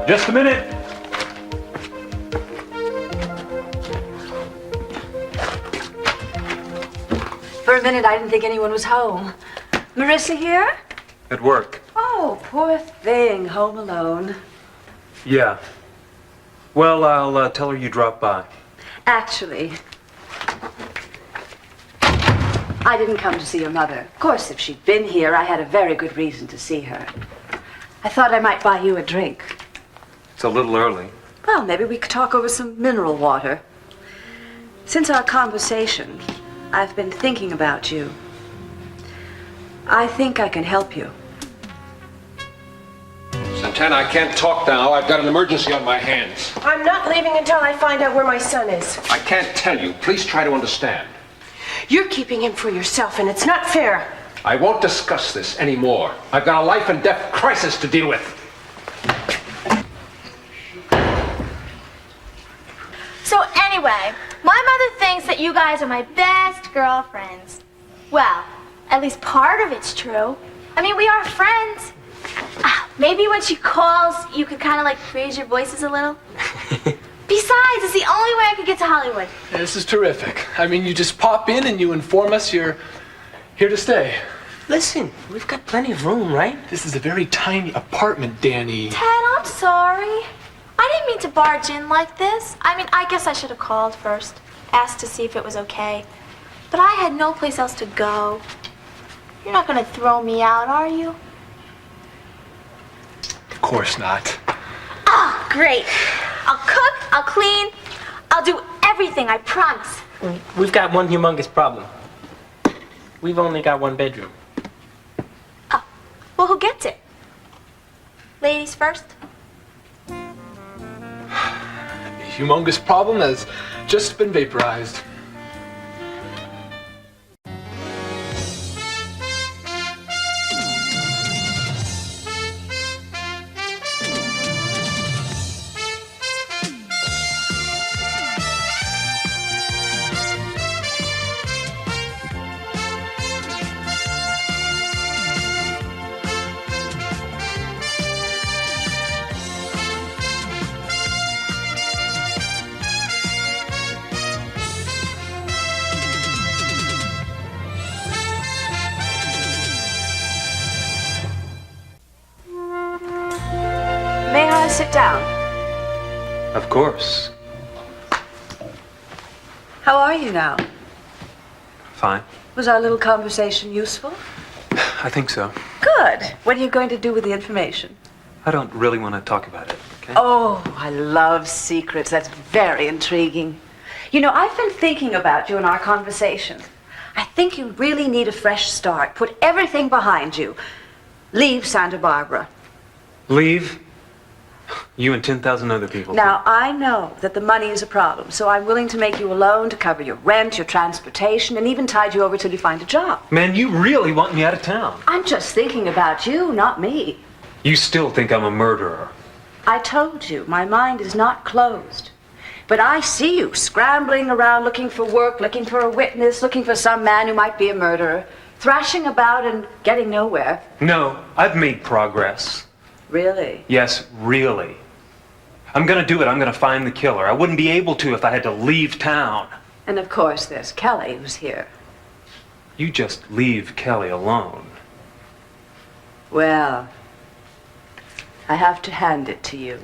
Just a minute. For a minute, I didn't think anyone was home. Marissa here? At work. Oh, poor thing, home alone. Yeah. Well, I'll tell her you dropped by. Actually, I didn't come to see your mother. Of course, if she'd been here, I had a very good reason to see her. I thought I might buy you a drink. It's a little early. Well, maybe we could talk over some mineral water. Since our conversation, I've been thinking about you. I think I can help you. Santana, I can't talk now. I've got an emergency on my hands. I'm not leaving until I find out where my son is. I can't tell you. Please try to understand. You're keeping him for yourself, and it's not fair. I won't discuss this anymore. I've got a life and death crisis to deal with. So anyway, my mother thinks that you guys are my best girlfriends. Well, at least part of it's true. I mean, we are friends. Maybe when she calls, you could kind of like raise your voices a little. Besides, it's the only way I could get to Hollywood. Yeah, this is terrific. I mean, you just pop in and you inform us you're here to stay. Listen, we've got plenty of room, right? This is a very tiny apartment, Danny. Ted, I'm sorry. I didn't mean to barge in like this. I mean, I guess I should have called first, asked to see if it was okay. But I had no place else to go. You're not gonna throw me out, are you? Of course not. Oh, great. I'll cook, I'll clean, I'll do everything, I promise. We've got one humongous problem. We've only got one bedroom. Oh, well, who gets it? Ladies first? The humongous problem has just been vaporized. May I sit down? Of course. How are you now? Fine. Was our little conversation useful? I think so. Good. What are you going to do with the information? I don't really want to talk about it, okay? Oh, I love secrets. That's very intriguing. You know, I've been thinking about you in our conversation. I think you really need a fresh start. Put everything behind you. Leave Santa Barbara. Leave? You and 10,000 other people. Now, I know that the money is a problem, so I'm willing to make you a loan to cover your rent, your transportation, and even tide you over till you find a job. Man, you really want me out of town. I'm just thinking about you, not me. You still think I'm a murderer. I told you, my mind is not closed. But I see you scrambling around looking for work, looking for a witness, looking for some man who might be a murderer, thrashing about and getting nowhere. No, I've made progress. Really? Yes, really. I'm gonna do it. I'm gonna find the killer. I wouldn't be able to if I had to leave town. And of course, there's Kelly who's here. You just leave Kelly alone. Well, I have to hand it to you.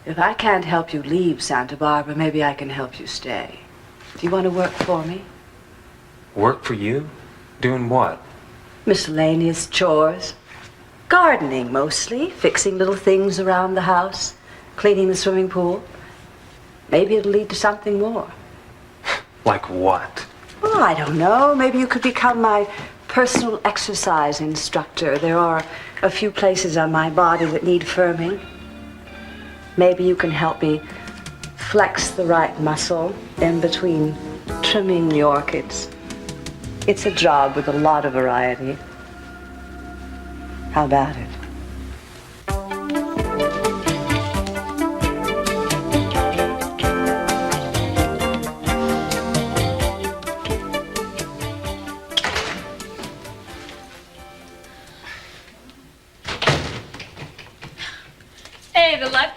If I can't help you leave Santa Barbara, maybe I can help you stay. Do you want to work for me? Work for you? Doing what? Miscellaneous chores. Gardening, mostly. Fixing little things around the house. Cleaning the swimming pool. Maybe it'll lead to something more. Like what? Oh, I don't know. Maybe you could become my personal exercise instructor. There are a few places on my body that need firming. Maybe you can help me flex the right muscle in between trimming the orchids. It's a job with a lot of variety. How about it?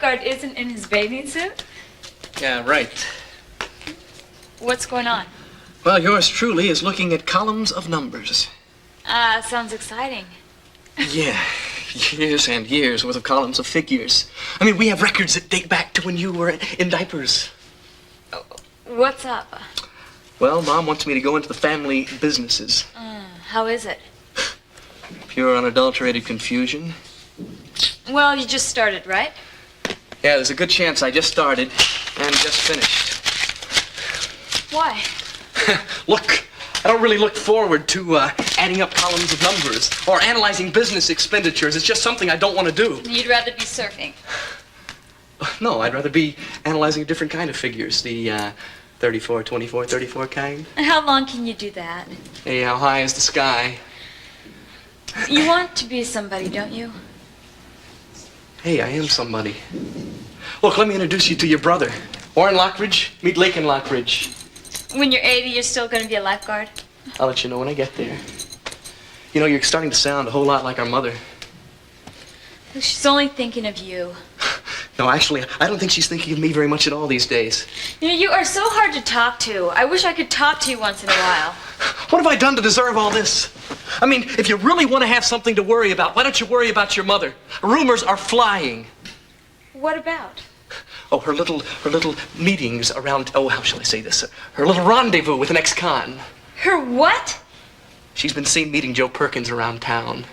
lifeguard isn't in his bathing suit? Yeah, right. What's going on? Well, yours truly is looking at columns of numbers. Sounds exciting. Yeah, years and years worth of columns of figures. I mean, we have records that date back to when you were in diapers. What's up? Well, Mom wants me to go into the family businesses. How is it? Pure, unadulterated confusion. Well, you just started, right? Yeah, there's a good chance I just started and just finished. Why? Look, I don't really look forward to adding up columns of numbers or analyzing business expenditures. It's just something I don't want to do. You'd rather be surfing. No, I'd rather be analyzing a different kind of figures. The 34, 24, 34 kind. How long can you do that? Hey, how high is the sky? You want to be somebody, don't you? Hey, I am somebody. Look, let me introduce you to your brother. Warren Lockridge. Meet Lakin Lockridge. When you're 80, you're still going to be a lifeguard? I'll let you know when I get there. You know, you're starting to sound a whole lot like our mother. She's only thinking of you. No, actually, I don't think she's thinking of me very much at all these days. You know, you are so hard to talk to. I wish I could talk to you once in a while. What have I done to deserve all this? I mean, if you really want to have something to worry about, why don't you worry about your mother? Rumors are flying. What about? Oh, her little meetings around, oh, how shall I say this? Her little rendezvous with an ex-con. Her what? She's been seen meeting Joe Perkins around town.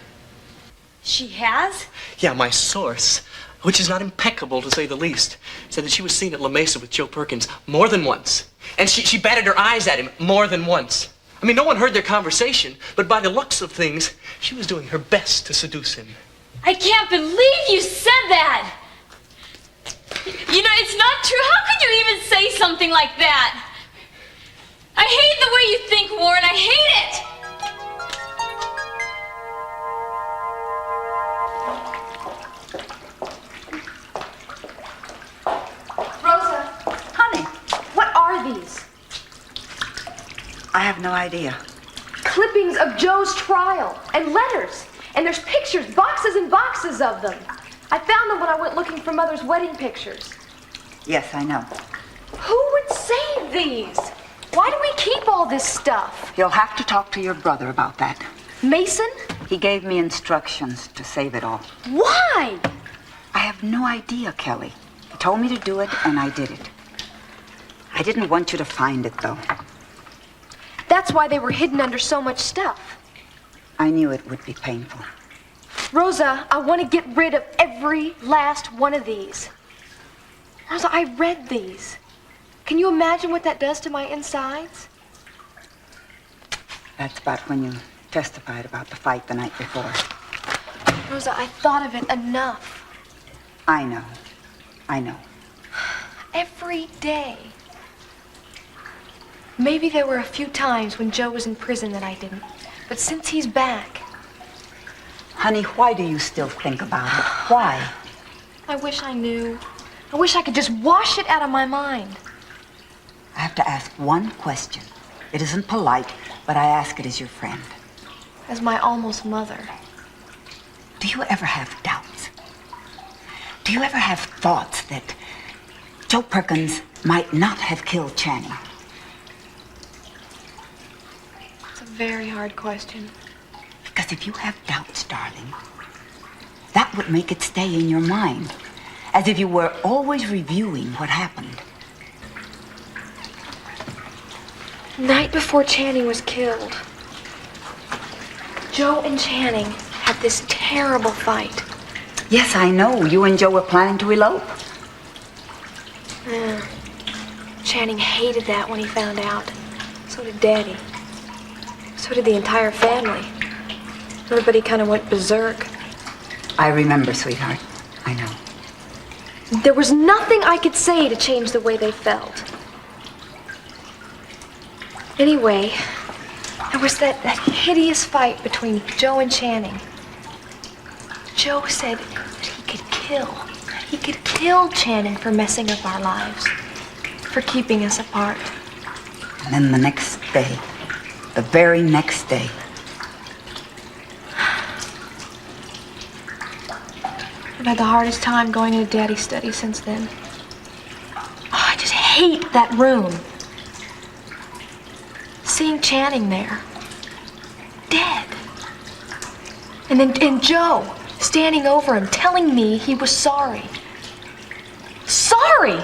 She has? Yeah, my source, which is not impeccable to say the least, said that she was seen at La Mesa with Joe Perkins more than once. And she batted her eyes at him more than once. I mean, no one heard their conversation, but by the looks of things, she was doing her best to seduce him. I can't believe you said that! You know, it's not true. How could you even say something like that? I hate the way you think, Warren. I hate it! Rosa, honey, what are these? I have no idea. Clippings of Joe's trial and letters. And there's pictures, boxes and boxes of them. I found them when I went looking for Mother's wedding pictures. Yes, I know. Who would save these? Why do we keep all this stuff? You'll have to talk to your brother about that. Mason? He gave me instructions to save it all. Why? I have no idea, Kelly. He told me to do it, and I did it. I didn't want you to find it, though. That's why they were hidden under so much stuff. I knew it would be painful. Rosa, I want to get rid of every last one of these. Rosa, I read these. Can you imagine what that does to my insides? That's about when you testified about the fight the night before. Rosa, I thought of it enough. I know. I know. Every day. Maybe there were a few times when Joe was in prison that I didn't. But since he's back... Honey, why do you still think about it? Why? I wish I knew. I wish I could just wash it out of my mind. I have to ask one question. It isn't polite, but I ask it as your friend. As my almost mother. Do you ever have doubts? Do you ever have thoughts that Joe Perkins might not have killed Channing? It's a very hard question. Because if you have doubts, darling, that would make it stay in your mind, as if you were always reviewing what happened. Night before Channing was killed, Joe and Channing had this terrible fight. Yes, I know. You and Joe were planning to elope. Channing hated that when he found out. So did Daddy. So did the entire family. Everybody kind of went berserk. I remember, sweetheart. I know. There was nothing I could say to change the way they felt. Anyway, there was that hideous fight between Joe and Channing. Joe said that he could kill Channing for messing up our lives, for keeping us apart. And then the next day, the very next day, I've had the hardest time going into Daddy's study since then. Oh, I just hate that room. Seeing Channing there, dead. And Joe standing over him, telling me he was sorry. Sorry?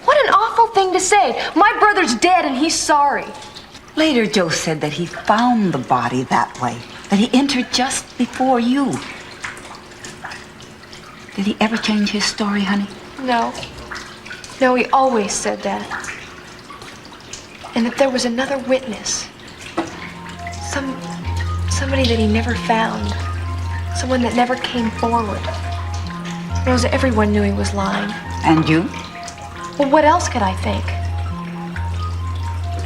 What an awful thing to say. My brother's dead and he's sorry. Later, Joe said that he found the body that way, that he entered just before you. Did he ever change his story, honey? No. No, he always said that. And that there was another witness. Somebody that he never found. Someone that never came forward. Rosa, everyone knew he was lying. And you? Well, what else could I think?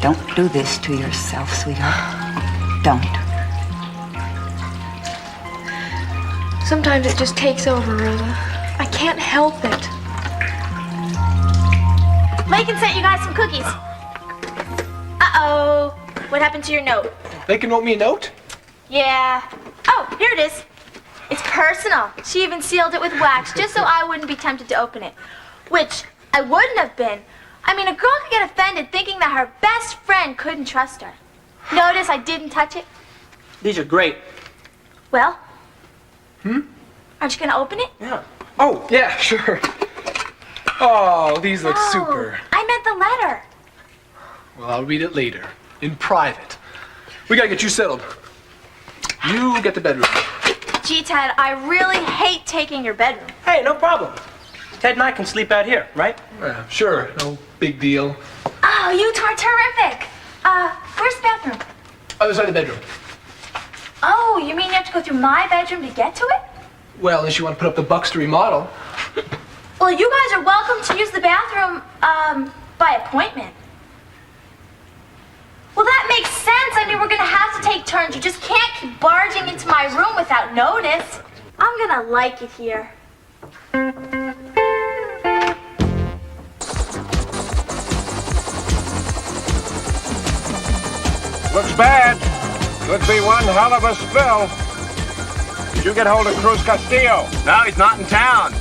Don't do this to yourself, sweetheart. Don't. Sometimes it just takes over, Rosa. I can't help it. Lakin sent you guys some cookies. Uh-oh. What happened to your note? Lakin wrote me a note? Yeah. Oh, here it is. It's personal. She even sealed it with wax just so I wouldn't be tempted to open it. Which I wouldn't have been. I mean, a girl could get offended thinking that her best friend couldn't trust her. Notice I didn't touch it? These are great. Well? Aren't you gonna open it? Yeah. Oh, yeah, sure. Oh, these look No, super. I meant the letter. Well, I'll read it later, in private. We gotta get you settled. You get the bedroom. Gee, Ted, I really hate taking your bedroom. Hey, no problem. Ted and I can sleep out here, right? Yeah, sure, no big deal. Oh, you two are terrific. Where's the bathroom? Other side of the bedroom. Oh, you mean you have to go through my bedroom to get to it? Well, unless you want to put up the bucks to remodel. Well, you guys are welcome to use the bathroom, by appointment. Well, that makes sense. I mean, we're gonna have to take turns. You just can't keep barging into my room without notice. I'm gonna like it here. Looks bad. Could be one hell of a spill. Did you get hold of Cruz Castillo? No, he's not in town.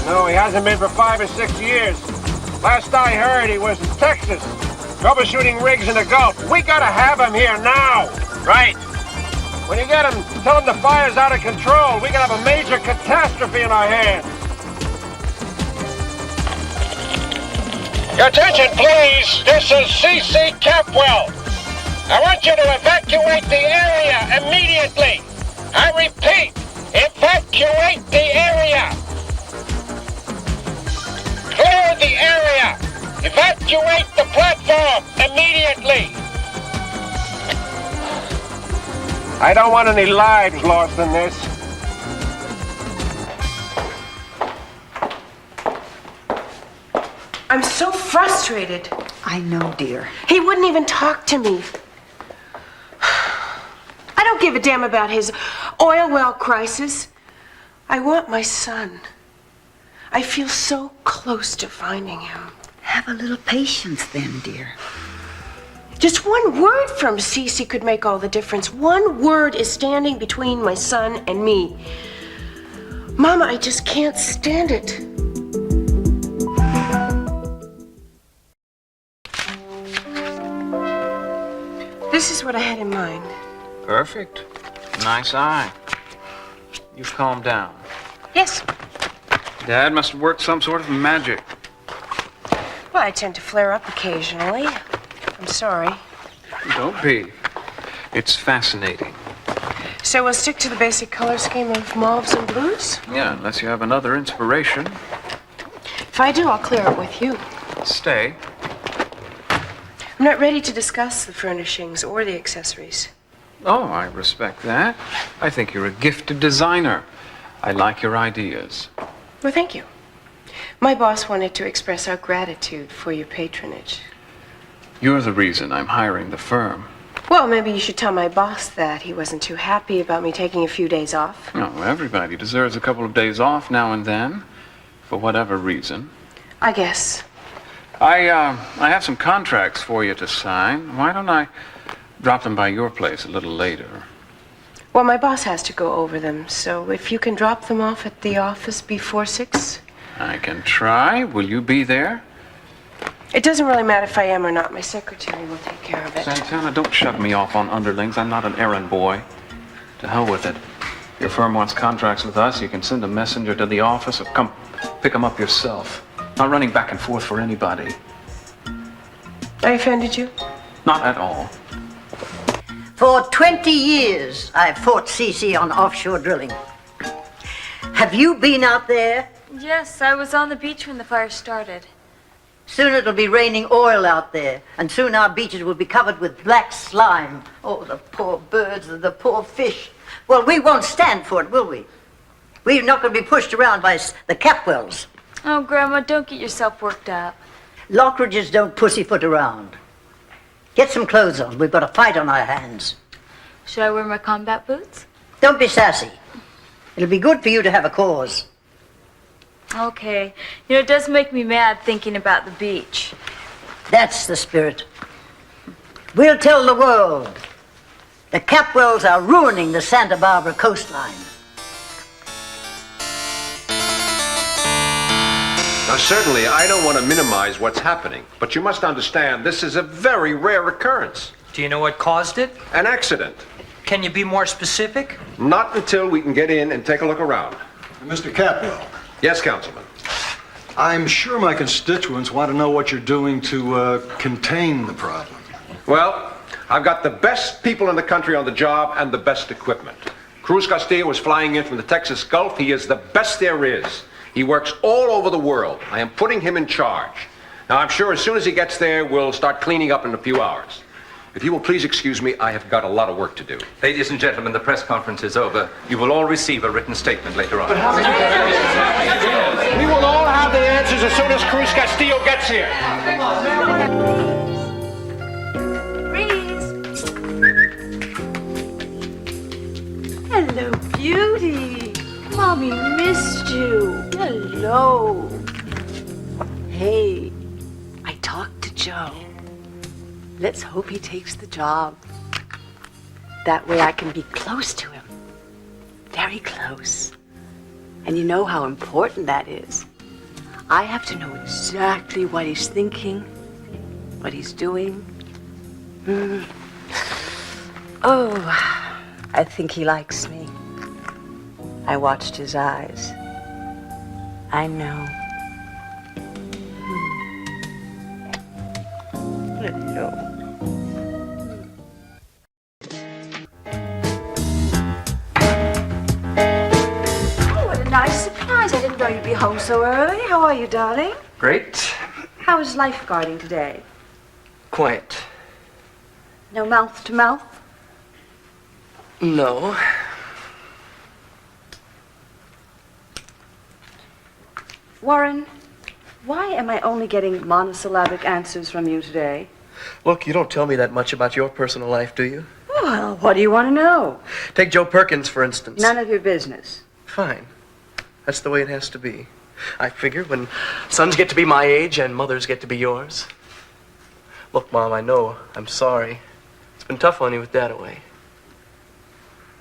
No, he hasn't been for 5 or 6 years. Last I heard, he was in Texas, troubleshooting rigs in the Gulf. We gotta have him here now. Right. When you get him, tell him the fire's out of control. We could have a major catastrophe in our hands. Your attention, please. This is C.C. Capwell. I want you to evacuate the area immediately. I repeat, evacuate the area. Clear the area. Evacuate the platform immediately. I don't want any lives lost in this. I'm so frustrated. I know, dear. He wouldn't even talk to me. I don't give a damn about his oil well crisis. I want my son. I feel so close to finding him. Have a little patience then, dear. Just one word from Cece could make all the difference. One word is standing between my son and me. Mama, I just can't stand it. This is what I had in mind. Perfect. Nice eye. You've calmed down. Yes. Dad must have worked some sort of magic. Well, I tend to flare up occasionally. I'm sorry. Don't be. It's fascinating. So we'll stick to the basic color scheme of mauves and blues? Yeah, unless you have another inspiration. If I do, I'll clear it with you. Stay. I'm not ready to discuss the furnishings or the accessories. Oh, I respect that. I think you're a gifted designer. I like your ideas. Well, thank you. My boss wanted to express our gratitude for your patronage. You're the reason I'm hiring the firm. Well, maybe you should tell my boss that he wasn't too happy about me taking a few days off. No, everybody deserves a couple of days off now and then, for whatever reason. I guess. I have some contracts for you to sign. Why don't I drop them by your place a little later? Well, my boss has to go over them, so if you can drop them off at the office before 6. I can try. Will you be there? It doesn't really matter if I am or not. My secretary will take care of it. Santana, don't shove me off on underlings. I'm not an errand boy. To hell with it. If your firm wants contracts with us, you can send a messenger to the office or come pick them up yourself. Not running back and forth for anybody. I offended you? Not at all. For 20 years, I've fought Cece on offshore drilling. Have you been out there? Yes, I was on the beach when the fire started. Soon it'll be raining oil out there, and soon our beaches will be covered with black slime. Oh, the poor birds and the poor fish. Well, we won't stand for it, will we? We're not going to be pushed around by the Capwells. Oh, Grandma, don't get yourself worked up. Lockridges don't pussyfoot around. Get some clothes on. We've got a fight on our hands. Should I wear my combat boots? Don't be sassy. It'll be good for you to have a cause. Okay. You know, it does make me mad thinking about the beach. That's the spirit. We'll tell the world. The Capwells are ruining the Santa Barbara coastline. Now, certainly, I don't want to minimize what's happening, but you must understand this is a very rare occurrence. Do you know what caused it? An accident. Can you be more specific? Not until we can get in and take a look around. Mr. Capwell. Yes, Councilman. I'm sure my constituents want to know what you're doing to contain the problem. Well, I've got the best people in the country on the job and the best equipment. Cruz Castillo is flying in from the Texas Gulf. He is the best there is. He works all over the world. I am putting him in charge. Now, I'm sure as soon as he gets there, we'll start cleaning up in a few hours. If you will please excuse me, I have got a lot of work to do. Ladies and gentlemen, the press conference is over. You will all receive a written statement later on. We will all have the answers as soon as Cruz Castillo gets here. Hello, beauty. Mommy missed you. Hello. Hey, I talked to Joe. Let's hope he takes the job. That way I can be close to him. Very close. And you know how important that is. I have to know exactly what he's thinking, what he's doing. Oh, I think he likes me. I watched his eyes. I know. Hello. Oh, what a nice surprise. I didn't know you'd be home so early. How are you, darling? Great. How was lifeguarding today? Quiet. No mouth to mouth? No. Warren, why am I only getting monosyllabic answers from you today? Look, you don't tell me that much about your personal life, do you? Well, what do you want to know? Take Joe Perkins, for instance. None of your business. Fine. That's the way it has to be. I figure when sons get to be my age and mothers get to be yours. Look, Mom, I know. I'm sorry. It's been tough on you with Dad away.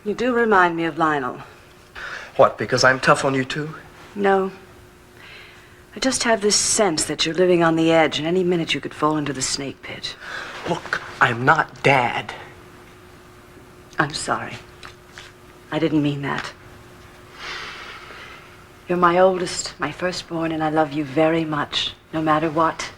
You do remind me of Lionel. What, because I'm tough on you too? No. I just have this sense that you're living on the edge, and any minute you could fall into the snake pit. Look, I'm not Dad. I'm sorry. I didn't mean that. You're my oldest, my firstborn, and I love you very much, no matter what.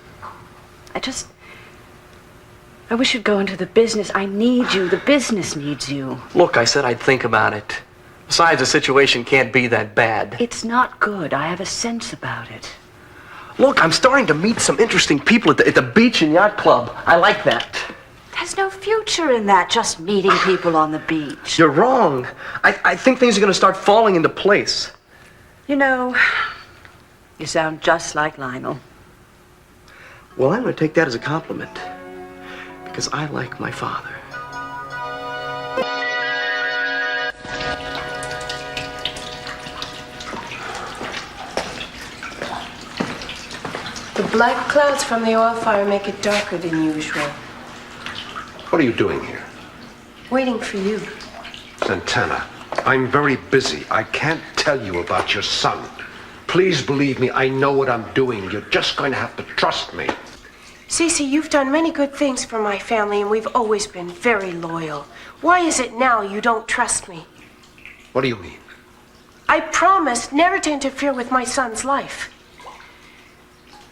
I wish you'd go into the business. I need you. The business needs you. Look, I said I'd think about it. Besides, the situation can't be that bad. It's not good. I have a sense about it. Look, I'm starting to meet some interesting people at the beach and yacht club. I like that. There's no future in that, just meeting people on the beach. You're wrong. I think things are going to start falling into place. You know, you sound just like Lionel. Well, I'm going to take that as a compliment. Because I like my father. The black clouds from the oil fire make it darker than usual. What are you doing here? Waiting for you. Santana, I'm very busy. I can't tell you about your son. Please believe me, I know what I'm doing. You're just going to have to trust me. Cece, you've done many good things for my family, and we've always been very loyal. Why is it now you don't trust me? What do you mean? I promised never to interfere with my son's life.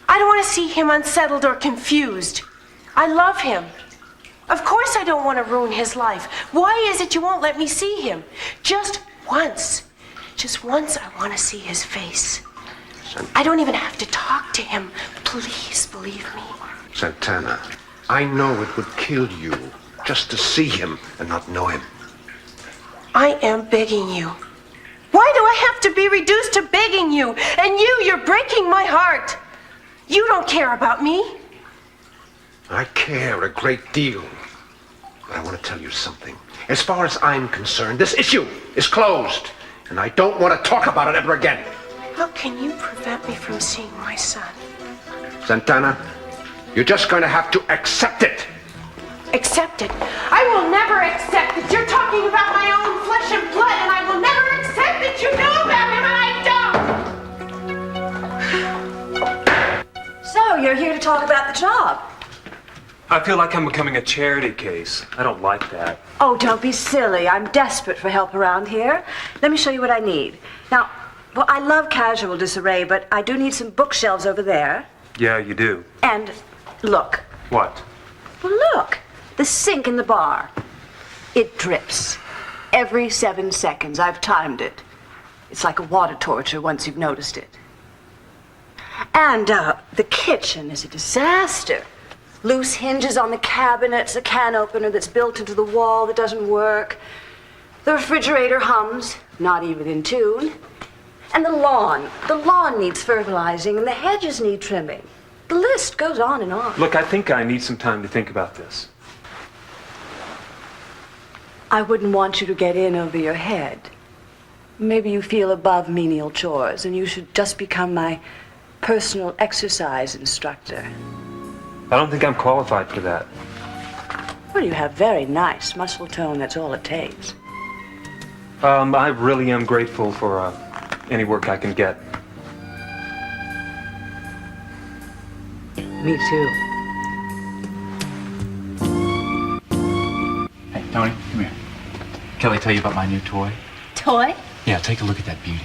I don't want to see him unsettled or confused. I love him. Of course I don't want to ruin his life. Why is it you won't let me see him? Just once I want to see his face. I don't even have to talk to him. Please believe me. Santana, I know it would kill you just to see him and not know him. I am begging you. Why do I have to be reduced to begging you? And you're breaking my heart. You don't care about me. I care a great deal. But I want to tell you something. As far as I'm concerned, this issue is closed. And I don't want to talk about it ever again. How can you prevent me from seeing my son? Santana, you're just going to have to accept it. Accept it? I will never accept it. You're talking about my own flesh and blood, and I will never accept that you know about him, and I don't. So, you're here to talk about the job. I feel like I'm becoming a charity case. I don't like that. Oh, don't be silly. I'm desperate for help around here. Let me show you what I need. Now, well, I love casual disarray, but I do need some bookshelves over there. Yeah, you do. And look. What? Well, look. The sink in the bar. It drips. Every 7 seconds. I've timed it. It's like a water torture once you've noticed it. And the kitchen is a disaster. Loose hinges on the cabinets, a can opener that's built into the wall that doesn't work. The refrigerator hums, not even in tune. And the lawn needs fertilizing, and the hedges need trimming. The list goes on and on. Look, I think I need some time to think about this. I wouldn't want you to get in over your head. Maybe you feel above menial chores, and you should just become my personal exercise instructor. I don't think I'm qualified for that. Well, you have very nice muscle tone, that's all it takes. I really am grateful for any work I can get. Me too. Hey, Tony, come here. Kelly tell you about my new toy? Toy? Yeah, take a look at that beauty.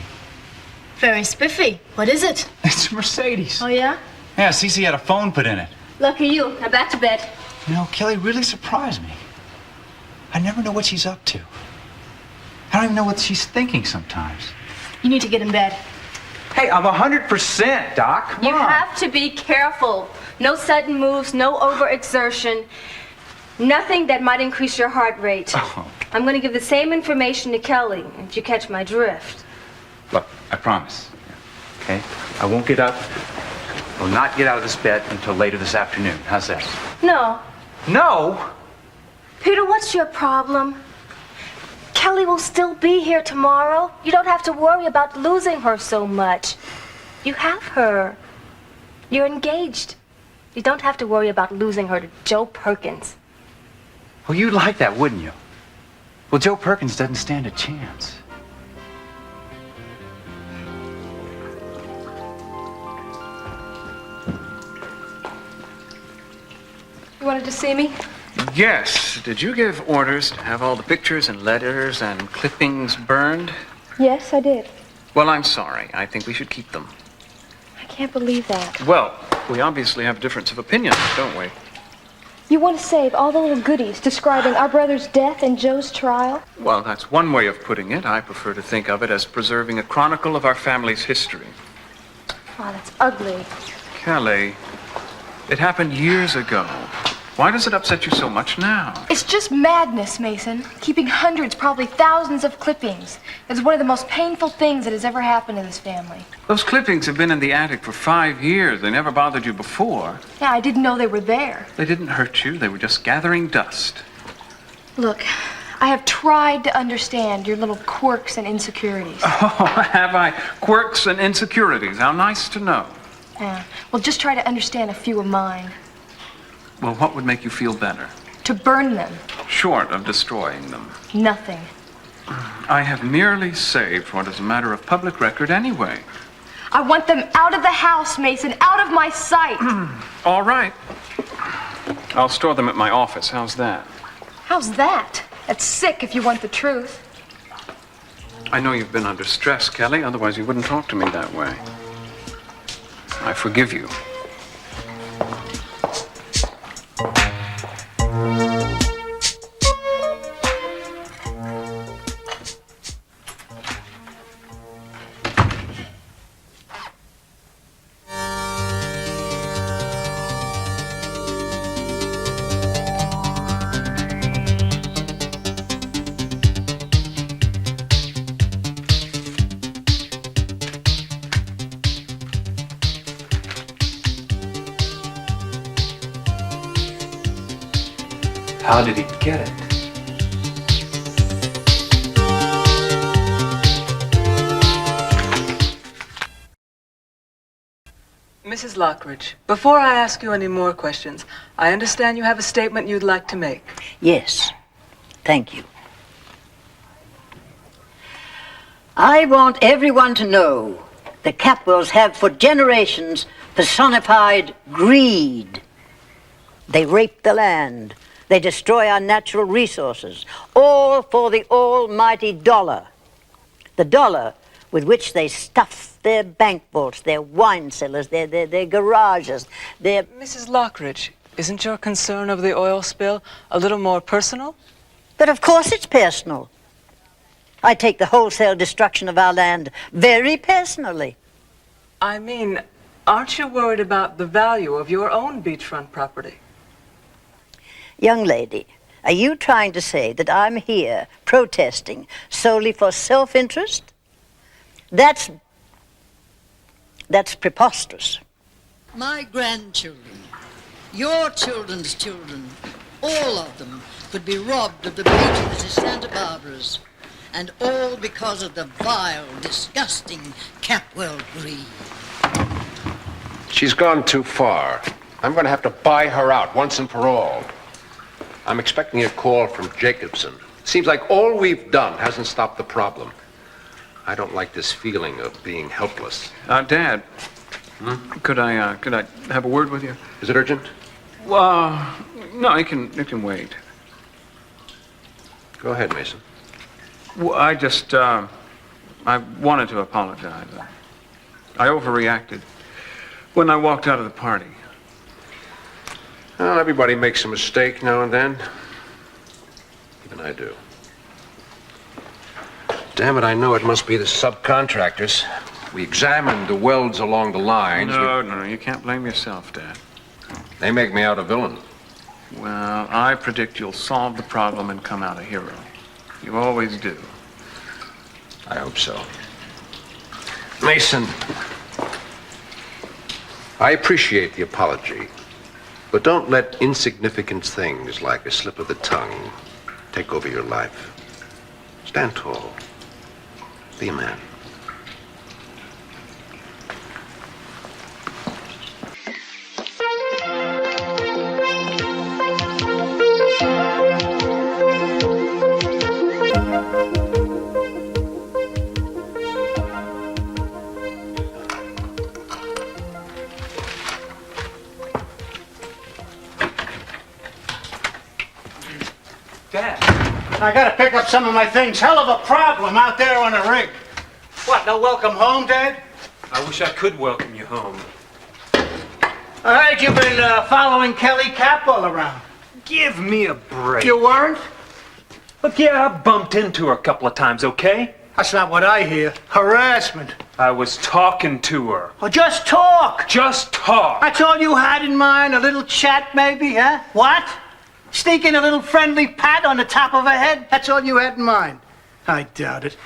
Very spiffy. What is it? It's a Mercedes. Oh, yeah? Yeah, Cece had a phone put in it. Lucky you. Now back to bed. You know, Kelly really surprised me. I never know what she's up to. I don't even know what she's thinking sometimes. You need to get in bed. Hey, I'm 100%, Doc. Come You on. have to be careful. No sudden moves, no overexertion. Nothing that might increase your heart rate. Oh. I'm going to give the same information to Kelly, if you catch my drift. Look, I promise. Okay? I won't get up. I will not get out of this bed until later this afternoon. How's that? No. No? Peter, what's your problem? Kelly will still be here tomorrow. You don't have to worry about losing her so much. You have her. You're engaged. You don't have to worry about losing her to Joe Perkins. Well, you'd like that, wouldn't you? Well, Joe Perkins doesn't stand a chance. You wanted to see me? Yes. Did you give orders to have all the pictures and letters and clippings burned? Yes, I did. Well, I'm sorry. I think we should keep them. I can't believe that. Well, we obviously have a difference of opinion, don't we? You want to save all the little goodies describing our brother's death and Joe's trial? Well, that's one way of putting it. I prefer to think of it as preserving a chronicle of our family's history. Oh, that's ugly. Kelly, it happened years ago. Why does it upset you so much now? It's just madness, Mason. Keeping hundreds, probably thousands of clippings is one of the most painful things that has ever happened in this family. Those clippings have been in the attic for 5 years. They never bothered you before. Yeah, I didn't know they were there. They didn't hurt you. They were just gathering dust. Look, I have tried to understand your little quirks and insecurities. Oh, have I? Quirks and insecurities. How nice to know. Yeah. Well, just try to understand a few of mine. Well, what would make you feel better? To burn them. Short of destroying them. Nothing. I have merely saved what is a matter of public record anyway. I want them out of the house, Mason, out of my sight. All right. I'll store them at my office. How's that? How's that? That's sick if you want the truth. I know you've been under stress, Kelly, otherwise you wouldn't talk to me that way. I forgive you. How did he get it? Mrs. Lockridge, before I ask you any more questions, I understand you have a statement you'd like to make. Yes. Thank you. I want everyone to know the Capwells have for generations personified greed. They rape the land. They destroy our natural resources, all for the almighty dollar. The dollar with which they stuff their bank vaults, their wine cellars, their garages, their... Mrs. Lockridge, isn't your concern over the oil spill a little more personal? But of course it's personal. I take the wholesale destruction of our land very personally. I mean, aren't you worried about the value of your own beachfront property? Young lady, are you trying to say that I'm here protesting solely for self-interest? That's preposterous. My grandchildren, your children's children, all of them could be robbed of the beauty that is Santa Barbara's, and all because of the vile, disgusting Capwell greed. She's gone too far. I'm going to have to buy her out once and for all. I'm expecting a call from Jacobson. Seems like all we've done hasn't stopped the problem. I don't like this feeling of being helpless. Dad, could I have a word with you? Is it urgent? Well, no, it can wait. Go ahead, Mason. Well, I wanted to apologize. I overreacted when I walked out of the party. Well, everybody makes a mistake now and then. Even I do. Damn it, I know it must be the subcontractors. We examined the welds along the lines. No, you can't blame yourself, Dad. They make me out a villain. Well, I predict you'll solve the problem and come out a hero. You always do. I hope so. Mason, I appreciate the apology, but don't let insignificant things like a slip of the tongue take over your life. Stand tall. Be a man. I gotta pick up some of my things. Hell of a problem out there on the rig. What, no welcome home, Dad? I wish I could welcome you home. I heard you've been following Kelly Capwell around. Give me a break. You weren't? Look, yeah, I bumped into her a couple of times, okay? That's not what I hear. Harassment. I was talking to her. Well, just talk. Just talk. That's all you had in mind? A little chat, maybe, huh? What? Sneaking a little friendly pat on the top of her head? That's all you had in mind? I doubt it.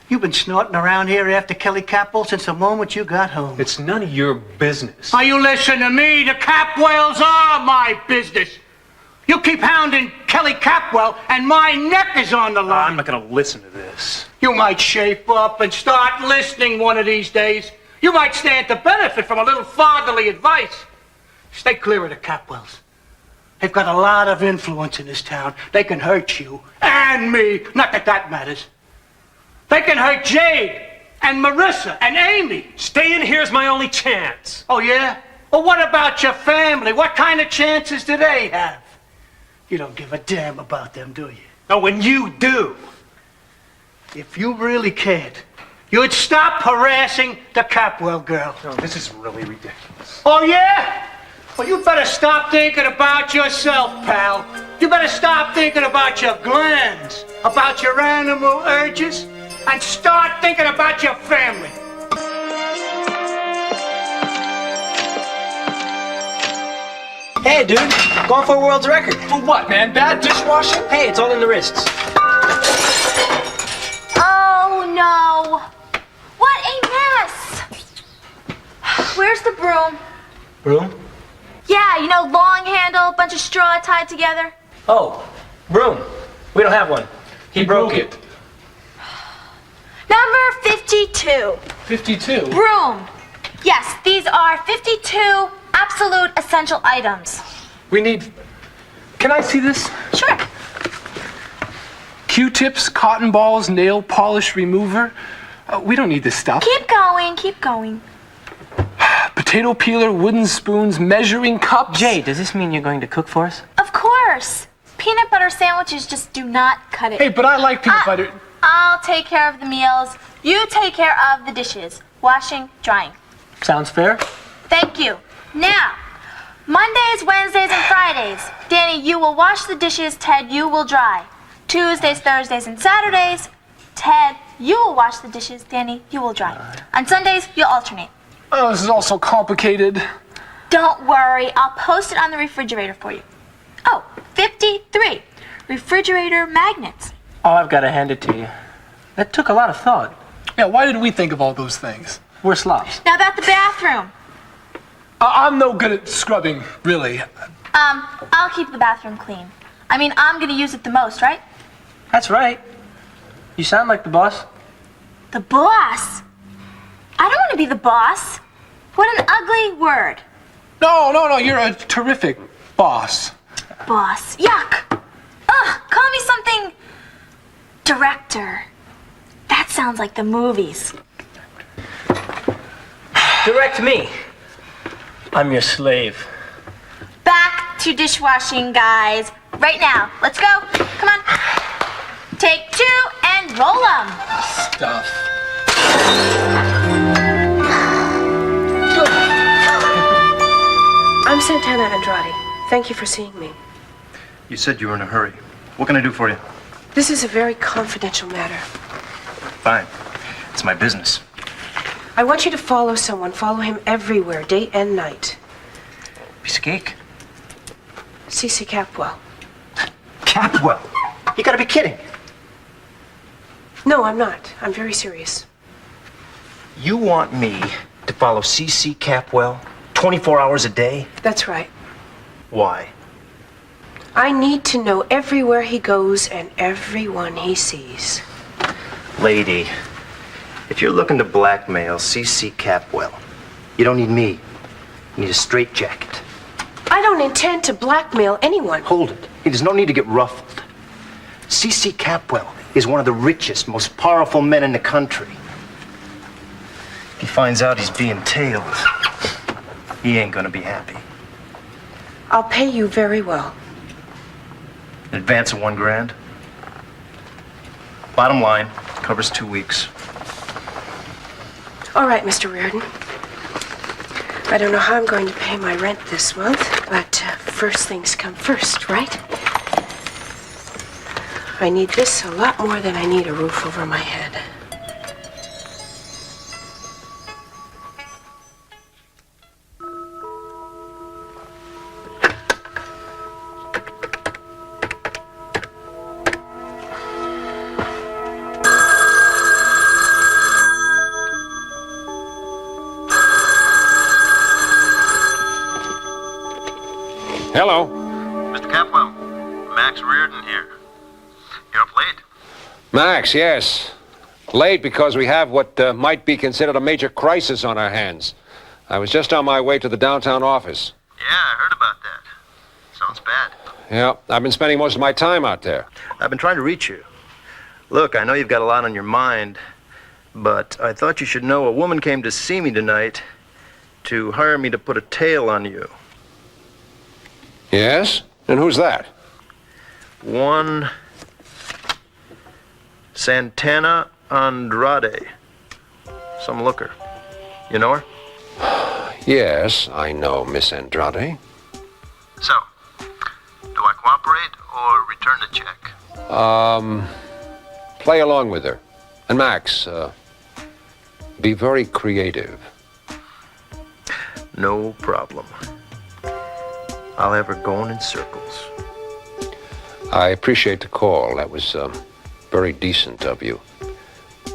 You've been snorting around here after Kelly Capwell since the moment you got home. It's none of your business. Now you listen to me. The Capwells are my business. You keep hounding Kelly Capwell and my neck is on the line. I'm not going to listen to this. You might shape up and start listening one of these days. You might stand to benefit from a little fatherly advice. Stay clear of the Capwells. They've got a lot of influence in this town. They can hurt you and me. Not that that matters. They can hurt Jade and Marissa and Amy. Staying here's my only chance. Oh, yeah? Well, what about your family? What kind of chances do they have? You don't give a damn about them, do you? Oh, when you do. If you really cared, you'd stop harassing the Capwell girl. No, this is really ridiculous. Oh, yeah? Well, you better stop thinking about yourself, pal. You better stop thinking about your glands, about your animal urges, and start thinking about your family. Hey, dude, going for a world's record. For what, man? Bad dishwashing? Hey, it's all in the wrists. Oh, no. What a mess. Where's the broom? Broom? Yeah, you know, long handle, bunch of straw tied together. Oh, broom. We don't have one. He broke it. Number 52. 52? Broom. Yes, these are 52 absolute essential items. We need... Can I see this? Sure. Q-tips, cotton balls, nail polish remover. We don't need this stuff. Keep going, keep going. Potato peeler, wooden spoons, measuring cups. Jay, does this mean you're going to cook for us? Of course. Peanut butter sandwiches just do not cut it. Hey, but I like peanut butter. I'll take care of the meals. You take care of the dishes. Washing, drying. Sounds fair. Thank you. Now, Mondays, Wednesdays, and Fridays. Danny, you will wash the dishes. Ted, you will dry. Tuesdays, Thursdays, and Saturdays. Ted, you will wash the dishes. Danny, you will dry. On Sundays, you'll alternate. Oh, this is all so complicated. Don't worry. I'll post it on the refrigerator for you. Oh, 53. Refrigerator magnets. Oh, I've got to hand it to you. That took a lot of thought. Yeah, why did we think of all those things? We're slobs. Now about the bathroom. I'm no good at scrubbing, really. I'll keep the bathroom clean. I mean, I'm gonna use it the most, right? That's right. You sound like the boss. The boss? I don't want to be the boss. What an ugly word. No, you're a terrific boss. Boss. Yuck. Ugh, call me something... Director. That sounds like the movies. Direct me. I'm your slave. Back to dishwashing, guys. Right now. Let's go. Come on. Take 2 and roll them. Stuff. I'm Santana Andrade. Thank you for seeing me. You said you were in a hurry. What can I do for you? This is a very confidential matter. Fine. It's my business. I want you to follow someone. Follow him everywhere, day and night. Piece of cake. CC Capwell. Capwell? You gotta be kidding. No, I'm not. I'm very serious. You want me to follow CC Capwell 24 hours a day? That's right. Why? I need to know everywhere he goes and everyone he sees. Lady, if you're looking to blackmail CC Capwell, you don't need me. You need a straitjacket. I don't intend to blackmail anyone. Hold it. There's no need to get ruffled. CC Capwell is one of the richest, most powerful men in the country. If he finds out he's being tailed, he ain't gonna be happy. I'll pay you very well. An advance of $1 grand. Bottom line, covers 2 weeks. All right, Mr. Reardon. I don't know how I'm going to pay my rent this month, but first things come first, right? I need this a lot more than I need a roof over my head. Hello. Mr. Capwell, Max Reardon here. You're up late. Max, yes. Late because we have what might be considered a major crisis on our hands. I was just on my way to the downtown office. Yeah, I heard about that. Sounds bad. Yeah, I've been spending most of my time out there. I've been trying to reach you. Look, I know you've got a lot on your mind, but I thought you should know a woman came to see me tonight to hire me to put a tail on you. Yes? And who's that? One Santana Andrade. Some looker. You know her? Yes, I know Miss Andrade. So, do I cooperate or return the check? Play along with her. And Max, be very creative. No problem. I'll have her going in circles. I appreciate the call. That was very decent of you.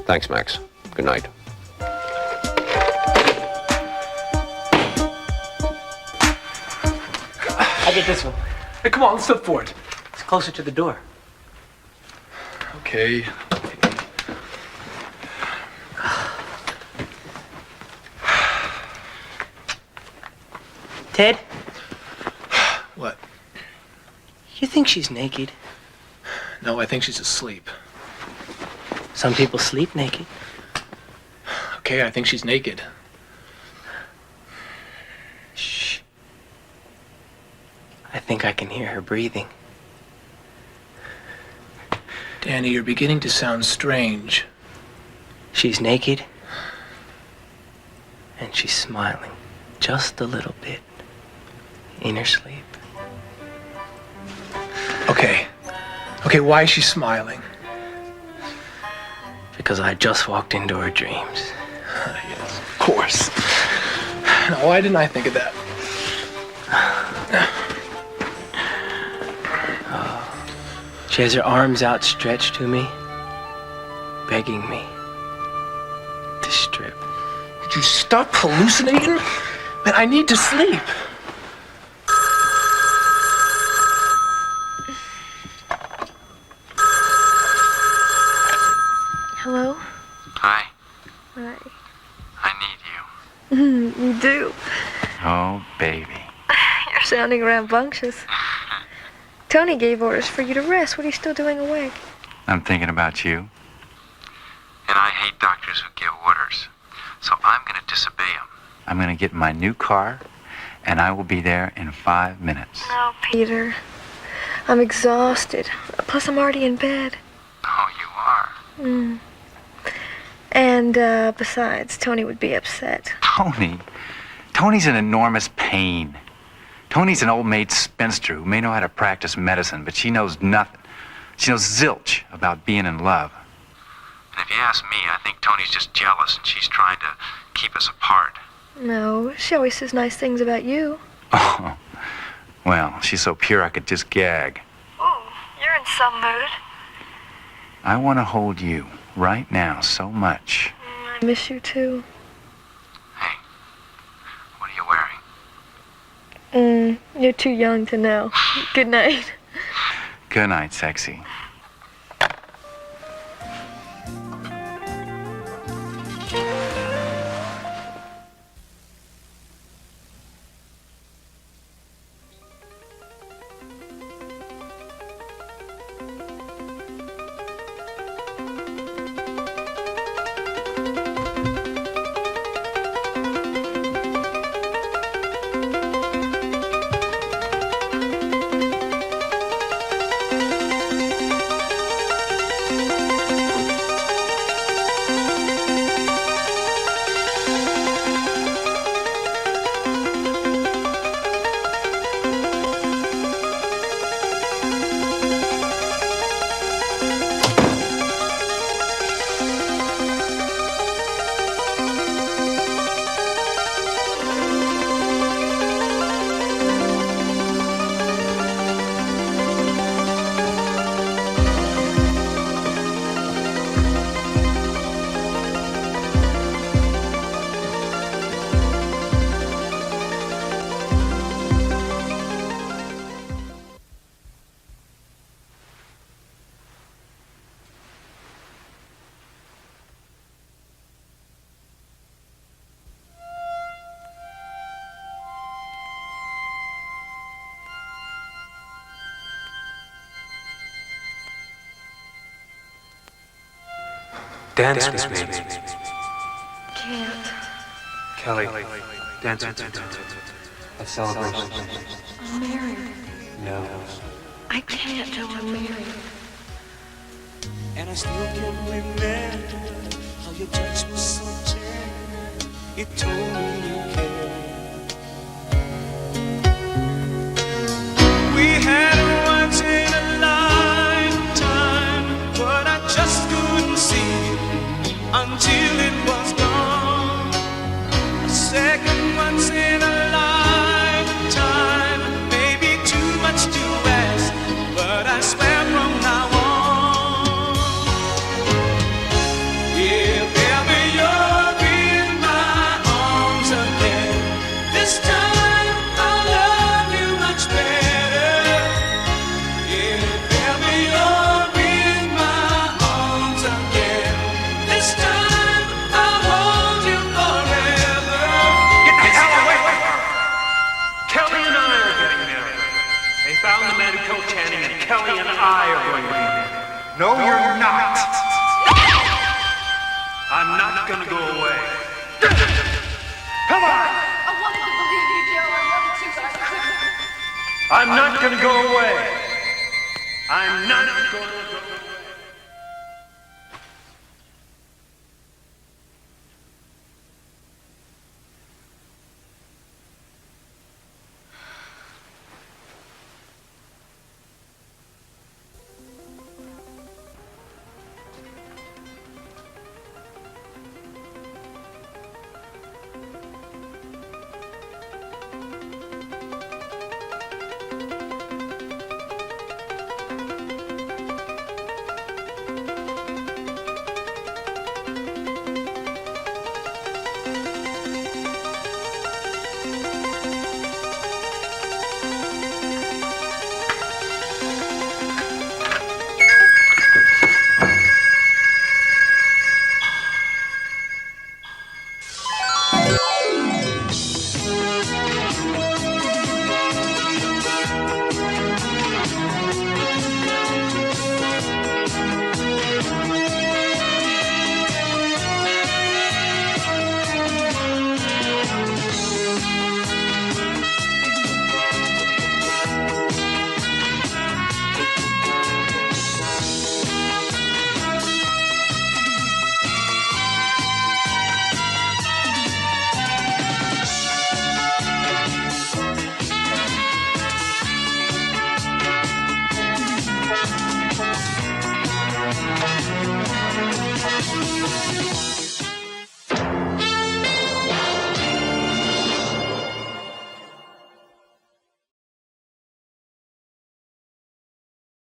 Thanks, Max. Good night. I get this one. Hey, come on, let's flip for it. It's closer to the door. Okay. Ted, What? you think she's naked? No, I think she's asleep. Some people sleep naked. Okay, I think she's naked. Shh. I think I can hear her breathing. Danny, you're beginning to sound strange. She's naked. And she's smiling. Just a little bit. In her sleep. Okay. Okay, why is she smiling? Because I just walked into her dreams. Yes, of course. Now, why didn't I think of that? She has her arms outstretched to me, begging me to strip. Would you stop hallucinating? Man, I need to sleep. Hello? Hi, Hi. I need you. You do. Oh, baby. You're sounding rambunctious. Tony gave orders for you to rest. What are you still doing awake? I'm thinking about you. And I hate doctors who give orders, so I'm gonna disobey them. I'm going to get in my new car, and I will be there in 5 minutes. No, Peter. I'm exhausted. Plus, I'm already in bed. Oh, you are? And, besides, Tony would be upset. Tony? Tony's in enormous pain. Tony's an old maid spinster who may know how to practice medicine, but she knows nothing. She knows zilch about being in love. And if you ask me, I think Tony's just jealous and she's trying to keep us apart. No, she always says nice things about you. Oh, well, she's so pure I could just gag. Oh, you're in some mood. I want to hold you right now so much. I miss you, too. What are you wearing? You're too young to know. Good night. Good night, sexy. Dance with me. Can't. Kelly, dance with me. A celebration. I'm married. No. I can't till I'm married. And I still can remember how your touch was so tender. It told me you cared. We had a once in a lifetime, but I just couldn't see until it was gone. A second once in a lifetime, maybe too much to ask, but I swear from now on. Kelly and I are going to be married. No, you're not. I'm not going to go away. Come on! I wanted to believe you, Joe. I wanted to, but I couldn't. I'm not going to go away. I'm not going to go away.